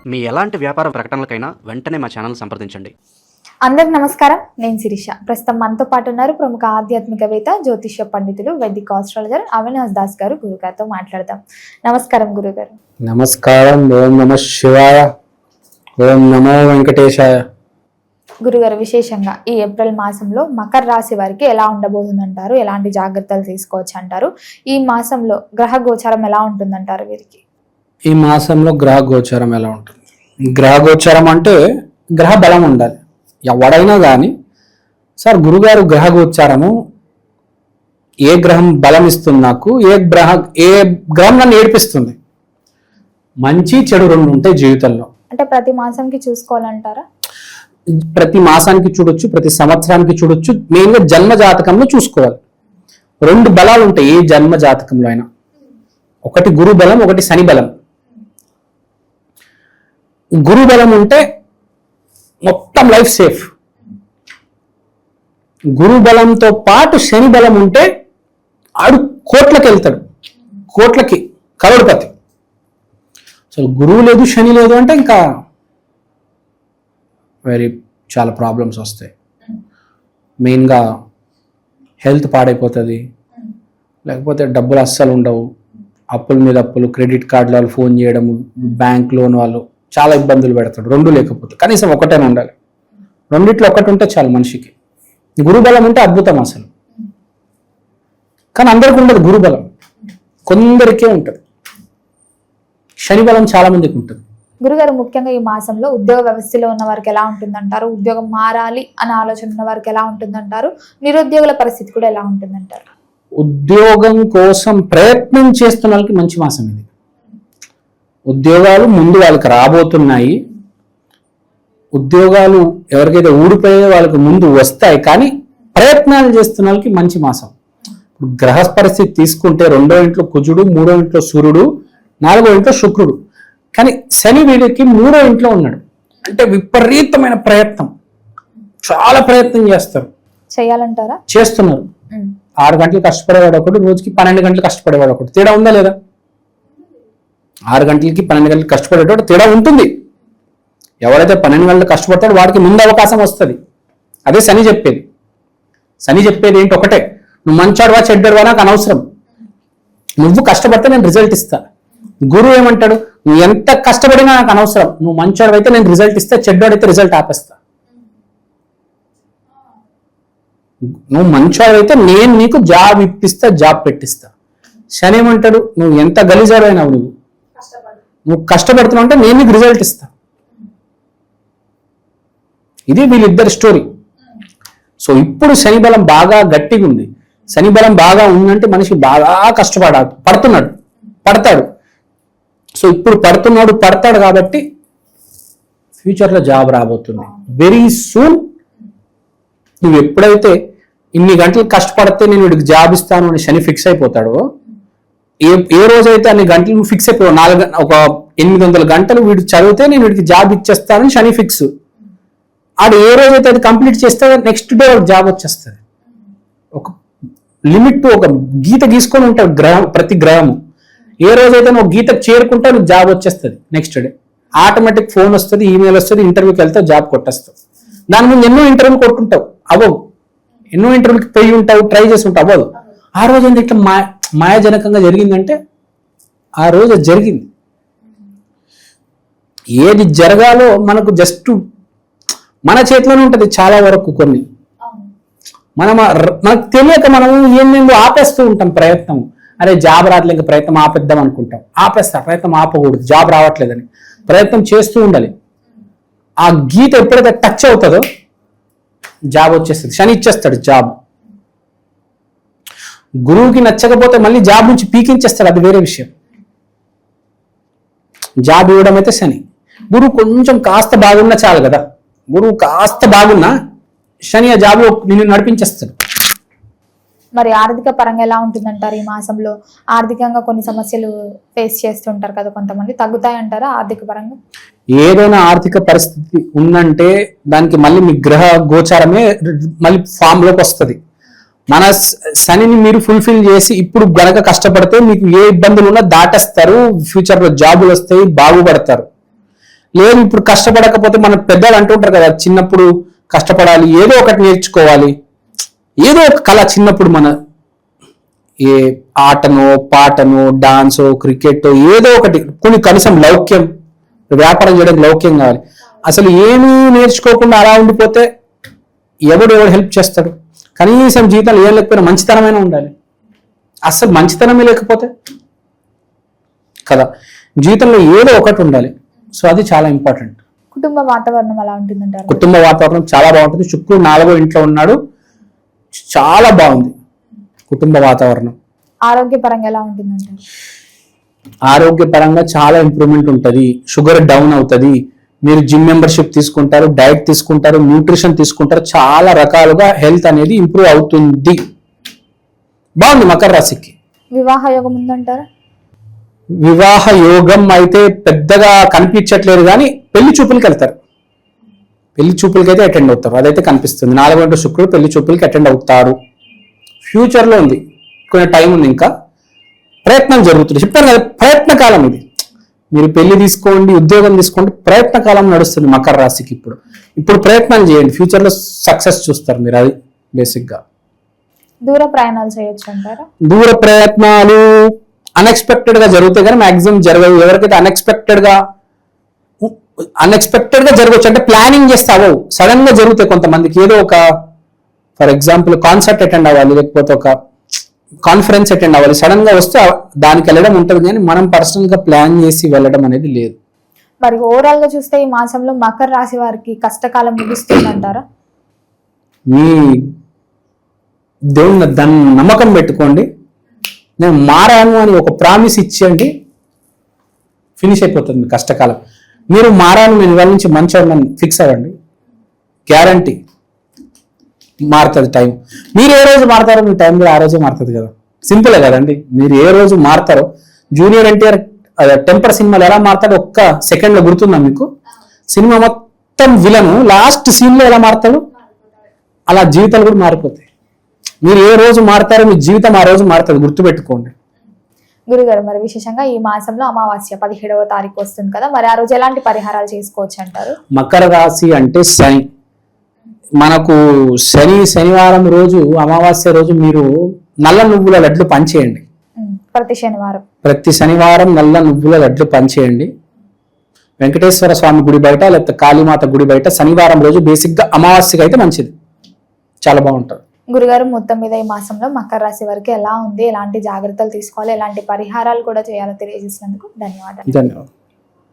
మీ ఎలాంటి వ్యాపార ప్రకటనలకైనా వెంటనే మా ఛానల్ సంప్రదించండి. అందరికి నమస్కారం. నేను శిరీష. ప్రస్తుతం మనతో పాటు ఉన్నారు ప్రముఖ ఆధ్యాత్మికవేత్త, జ్యోతిష్య పండితులు, వైదిక ఆస్ట్రాలజర్ అవినాష్ దాస్ గారు. గురుగారితో మాట్లాడదాం. నమస్కారం గురుగారు. నమస్కారం. ఓం నమ శివాయ. ఓం నమో వెంకటేశాయ. గురుగారు, విశేషంగా ఈ ఏప్రిల్ మాసంలో మకర రాశి వారికి ఎలా ఉండబోతుందంటారు? ఎలాంటి జాగ్రత్తలు తీసుకోవచ్చు అంటారు? ఈ మాసంలో గ్రహ గోచారం ఎలా ఉంటుందంటారు వీరికి? ఈ మాసంలో గ్రహ గోచారం ఎలా ఉంటుంది? గ్రహ గోచారం అంటే గ్రహ బలం ఉండాలి. ఎవడైనా కానీ సార్ గురుగారు గ్రహ గోచారము ఏ గ్రహం బలం ఇస్తుంది నాకు, ఏ గ్రహం నన్ను ఏడిపిస్తుంది? మంచి చెడు రెండు ఉంటాయి జీవితంలో. అంటే ప్రతి మాసంకి చూసుకోవాలంటారా? ప్రతి మాసానికి చూడొచ్చు, ప్రతి సంవత్సరానికి చూడొచ్చు. మెయిన్గా జన్మ జాతకంలో చూసుకోవాలి. రెండు బలాలు ఉంటాయి ఏ జన్మ జాతకంలో అయినా. ఒకటి గురు బలం, ఒకటి శని బలం. గురు బలం ఉంటే మొత్తం లైఫ్ సేఫ్. గురు బలంతో పాటు శని బలం ఉంటే ఆడు కోట్లకి వెళ్తాడు, కోట్లకి కరోడ్పతి. అసలు గురువు లేదు శని లేదు అంటే ఇంకా చాలా ప్రాబ్లమ్స్ వస్తాయి. మెయిన్గా హెల్త్ పాడైపోతుంది, లేకపోతే డబ్బులు అస్సలు ఉండవు, అప్పుల మీద అప్పులు, క్రెడిట్ కార్డుల వాళ్ళు ఫోన్ చేయడం, బ్యాంక్ లోన్ వాళ్ళు చాలా ఇబ్బందులు పెడతాడు. రెండు లేకపోతే కనీసం ఒకటైనా ఉండాలి. రెండిట్లో ఒకటి ఉంటే చాలు మనిషికి. గురుబలం ఉంటే అద్భుతం అసలు. కానీ అందరికీ ఉండదు గురుబలం, కొందరికే ఉంటుంది. శని బలం చాలా మందికి ఉంటుంది. గురుగారు, ముఖ్యంగా ఈ మాసంలో ఉద్యోగ వ్యవస్థలో ఉన్న వారికి ఎలా ఉంటుందంటారు? ఉద్యోగం మారాలి అనే ఆలోచన ఉన్న వారికి ఎలా ఉంటుందంటారు? నిరుద్యోగుల పరిస్థితి కూడా ఎలా ఉంటుందంటారు? ఉద్యోగం కోసం ప్రయత్నం చేస్తున్న వాళ్ళకి మంచి మాసం ఇది. ఉద్యోగాలు ముందు వాళ్ళకి రాబోతున్నాయి. ఉద్యోగాలు ఎవరికైతే ఊడిపోయే వాళ్ళకి ముందు వస్తాయి, కానీ ప్రయత్నాలు చేస్తున్న వాళ్ళకి మంచి మాసం. గ్రహ పరిస్థితి తీసుకుంటే 2వ ఇంట్లో కుజుడు, 3వ ఇంట్లో సూర్యుడు, 4వ ఇంట్లో శుక్రుడు. కానీ శని వీడికి 3వ ఇంట్లో ఉన్నాడు. అంటే విపరీతమైన ప్రయత్నం, చాలా ప్రయత్నం చేస్తారు. చేయాలంటారా? చేస్తున్నారు. 6 గంటలు కష్టపడేవాడు ఒకటి, రోజుకి 12 గంటలు కష్టపడేవాడు ఒకటి. తేడా ఉందా లేదా? 6 గంటలకి 12 గంటలు కష్టపడేటప్పుడు తేడా ఉంటుంది. ఎవరైతే 12 గంటలు కష్టపడతాడో వాడికి ముందు అవకాశం వస్తుంది. అదే శని చెప్పేది. శని చెప్పేది ఏంటి? ఒకటే, నువ్వు మంచాడువా చెడ్డడువా నాకు అనవసరం, నువ్వు కష్టపడితే నేను రిజల్ట్ ఇస్తా. గురువు ఏమంటాడు? నువ్వు ఎంత కష్టపడినా నాకు అనవసరం, నువ్వు మంచాడు అయితే నేను రిజల్ట్ ఇస్తా, చెడ్డోడైతే రిజల్ట్ ఆపేస్తా. నువ్వు మంచాడు అయితే నేను నీకు జాబ్ ఇప్పిస్తా, జాబ్ పెట్టిస్తా. శని ఏమంటాడు? నువ్వు ఎంత గలీజాడైనావు, నువ్వు కష్టపడుతున్నావు అంటే నేను నీకు రిజల్ట్ ఇస్తా. ఇది వీళ్ళిద్దరి స్టోరీ. సో ఇప్పుడు శని బలం బాగా గట్టిగా ఉంది. శని బలం బాగా ఉందంటే మనిషి బాగా పడతాడు. సో ఇప్పుడు పడతాడు కాబట్టి ఫ్యూచర్లో జాబ్ రాబోతుంది వెరీ సూన్. నువ్వు ఎప్పుడైతే ఇన్ని గంటలు కష్టపడితే నేను వీడికి జాబ్ ఇస్తాను అని శని ఫిక్స్ అయిపోతాడో, ఏ రోజైతే అన్ని గంటలు నువ్వు ఫిక్స్ అయిపోయావు, 800 గంటలు వీడు చదివితే నేను వీడికి జాబ్ ఇచ్చేస్తానని శని ఫిక్స్. ఆడు ఏ రోజైతే అది కంప్లీట్ చేస్తే నెక్స్ట్ డే జాబ్ వచ్చేస్తుంది. ఒక లిమిట్, ఒక గీత గీసుకొని ఉంటాడు గ్రహం, ప్రతి గ్రహము. ఏ రోజైతే నువ్వు గీతకు చేరుకుంటే నువ్వు జాబ్ వచ్చేస్తుంది. నెక్స్ట్ డే ఆటోమేటిక్ ఫోన్ వస్తుంది, ఈమెయిల్ వస్తుంది, ఇంటర్వ్యూకి వెళ్తే జాబ్ కొట్టేస్తావు. దాని ముందు ఎన్నో ఇంటర్వ్యూలు కొట్టుంటావు, అవ్వవు. ఎన్నో ఇంటర్వ్యూకి పోయి ఉంటావు, ట్రై చేసి ఉంటావు, అవ్వదు. ఆ రోజు ఏంటి ఇట్లా మాయాజనకంగా జరిగిందంటే ఆ రోజు జరిగింది. ఏది జరగాలో మనకు జస్ట్ మన చేతిలోనే ఉంటుంది చాలా వరకు. కొన్ని మనకు తెలియక మనము ఏందో ఆపేస్తూ ఉంటాం ప్రయత్నం. అరే జాబ్ రావట్లేదు, ఇంకా ప్రయత్నం ఆపేద్దాం అనుకుంటాం. ప్రయత్నం ఆపకూడదు. జాబ్ రావట్లేదని ప్రయత్నం చేస్తూ ఉండాలి. ఆ గీత ఎప్పుడైతే టచ్ అవుతుందో జాబ్ వచ్చేస్తుంది. శని ఇచ్చేస్తాడు జాబ్. గురువుకి నచ్చకపోతే మళ్ళీ జాబ్ నుంచి పీకించేస్తాడు, అది వేరే విషయం. జాబ్ ఇవ్వడం అయితే శని. గురువు కొంచెం కాస్త బాగున్నా చాలు కదా. గురువు కాస్త బాగున్నా శని ఆ జాబ్ నిన్ను నడిపించేస్తాడు. మరి ఆర్థిక పరంగా ఎలా ఉంటుందంటారు? ఈ మాసంలో ఆర్థికంగా కొన్ని సమస్యలు ఫేస్ చేస్తుంటారు కదా కొంతమంది, తగ్గుతాయంటారా ఆర్థిక పరంగా? ఏదైనా ఆర్థిక పరిస్థితి ఉందంటే దానికి మళ్ళీ మీ గ్రహ గోచారమే మళ్ళీ ఫామ్ లోకి వస్తుంది. మన శనిని మీరు ఫుల్ఫిల్ చేసి ఇప్పుడు గనక కష్టపడితే మీకు ఏ ఇబ్బందులు ఉన్నా దాటేస్తారు, ఫ్యూచర్లో జాబులు వస్తాయి, బాగుపడతారు. లేదు ఇప్పుడు కష్టపడకపోతే మన పెద్దలు అంటుంటారు కదా, చిన్నప్పుడు కష్టపడాలి, ఏదో ఒకటి నేర్చుకోవాలి, ఏదో ఒక కళ చిన్నప్పుడు మన ఏ ఆటనో పాటనో డాన్సో క్రికెట్ ఏదో ఒకటి కొన్ని కనీసం లౌక్యం, వ్యాపారం చేయడానికి లౌక్యం కావాలి. అసలు ఏమీ నేర్చుకోకుండా అలా ఉండిపోతే ఎవడు హెల్ప్ చేస్తాడు? కనీసం జీవితంలో ఏం లేకపోయినా మంచితనమైన ఉండాలి. అసలు మంచితనమే లేకపోతే కదా, జీవితంలో ఏదో ఒకటి ఉండాలి. సో అది చాలా ఇంపార్టెంట్. కుటుంబ వాతావరణం ఎలా ఉంటుందంటారు? కుటుంబ వాతావరణం చాలా బాగుంటుంది. శుక్రుడు 4వ ఇంట్లో ఉన్నాడు, చాలా బాగుంది కుటుంబ వాతావరణం. ఆరోగ్యపరంగా ఎలా ఉంటుందంటారు? ఆరోగ్యపరంగా చాలా ఇంప్రూవ్మెంట్ ఉంటుంది. షుగర్ డౌన్ అవుతుంది. మీరు జిమ్ మెంబర్షిప్ తీసుకుంటారు, డైట్ తీసుకుంటారు, న్యూట్రిషన్ తీసుకుంటారు, చాలా రకాలుగా హెల్త్ అనేది ఇంప్రూవ్ అవుతుంది. బాగుంది మకర రాశికి. వివాహ యోగం ఉందంటారా? వివాహ యోగం అయితే పెద్దగా కనిపించట్లేదు, కానీ పెళ్లి చూపులకి వెళ్తారు. పెళ్లి చూపులకి అయితే అటెండ్ అవుతారు, అదైతే కనిపిస్తుంది. 4వ ఇంట్లో శుక్రుడు పెళ్లి చూపులకి అటెండ్ అవుతారు. ఫ్యూచర్లో ఉంది, కొంచెం టైం ఉంది, ఇంకా ప్రయత్నం జరుగుతుంది. చెప్పాను కదా, ప్రయత్న కాలం ఇది. మీరు పెళ్లి తీసుకోండి, ఉద్యోగం తీసుకోండి, ప్రయత్న కాలం నడుస్తుంది మకర రాశికి. ఇప్పుడు ప్రయత్నాలు చేయండి, ఫ్యూచర్లో సక్సెస్ చూస్తారు మీరు. అది బేసిక్గా. దూర ప్రయాణాలు చేయొచ్చు అంటారా? దూర ప్రయత్నాలు అన్ఎక్స్పెక్టెడ్ గా జరుగుతాయి, కానీ మాక్సిమం జరగవు. ఎవరికైతే అన్ఎక్స్పెక్టెడ్ గా జరగవచ్చు అంటే ప్లానింగ్ చేస్తే అవ్వవు, సడన్ గా జరుగుతాయి కొంతమందికి. ఏదో ఒక ఫర్ ఎగ్జాంపుల్ కాన్సర్ట్ అటెండ్ అవ్వాలి, లేకపోతే ఒక కాన్ఫరెన్స్ అటెండ్ అవ్వాలి, సడన్ గా వస్తే దానికి వెళ్ళడం ఉంటుంది, కానీ మనం పర్సనల్ గా ప్లాన్ చేసి వెళ్ళడం అనేది లేదు. మరి ఓవరాల్ గా చూస్తే ఈ మాసంలో మకర రాశి వారికి కష్టకాలం ముగుస్తుందంటారా? మీ దేవుని దాన్ని నమ్మకం పెట్టుకోండి, నేను మారాను అని ఒక ప్రామిస్ ఇచ్చేయండి, ఫినిష్ అయిపోతుంది మీ కష్టకాలం. మీరు మారాను, నేను ఇవాళ నుంచి మంచిగా ఫిక్స్ అవ్వండి, గ్యారంటీ మారుతుంది టైం. మీరు ఏ రోజు మారుతారో మీ టైం కూడా ఆ రోజే మారుతుంది కదా. సింపులే కదండి. మీరు ఏ రోజు మారుతారో, జూనియర్ ఎన్టీఆర్ టెంపర్ సినిమాలో ఎలా మారుతాడో ఒక్క సెకండ్ లో గుర్తుందా మీకు? సినిమా మొత్తం విలను లాస్ట్ సీన్ లో ఎలా మారుతాడు, అలా జీవితాలు కూడా మారిపోతాయి. మీరు ఏ రోజు మారుతారో మీ జీవితం ఆ రోజు మారుతుంది, గుర్తుపెట్టుకోండి. గురుగారు, మరి విశేషంగా ఈ మాసంలో అమావాస్య 17వ తారీఖు వస్తుంది కదా, మరి ఆ రోజు ఎలాంటి పరిహారాలు చేసుకోవచ్చు అంటారు? మకర రాశి అంటే శని. మనకు శనివారం రోజు, అమావాస్య రోజు మీరు నల్ల నువ్వుల లడ్లు పంచేయండి. ప్రతి శనివారం నల్ల నువ్వుల లడ్లు పంచేయండి. వెంకటేశ్వర స్వామి గుడి బయట, లేకపోతే కాళీమాత గుడి బయట శనివారం రోజు బేసిక్ గా అమావాస్యకి అయితే మంచిది, చాలా బాగుంటుంది. గురుగారు, మొత్తం మీద ఈ మాసంలో మకర రాశి వారికి ఎలా ఉంది, ఎలాంటి జాగ్రత్తలు తీసుకోవాలి, ఎలాంటి పరిహారాలు కూడా చేయాలో తెలియజేసినందుకు ధన్యవాదాలు.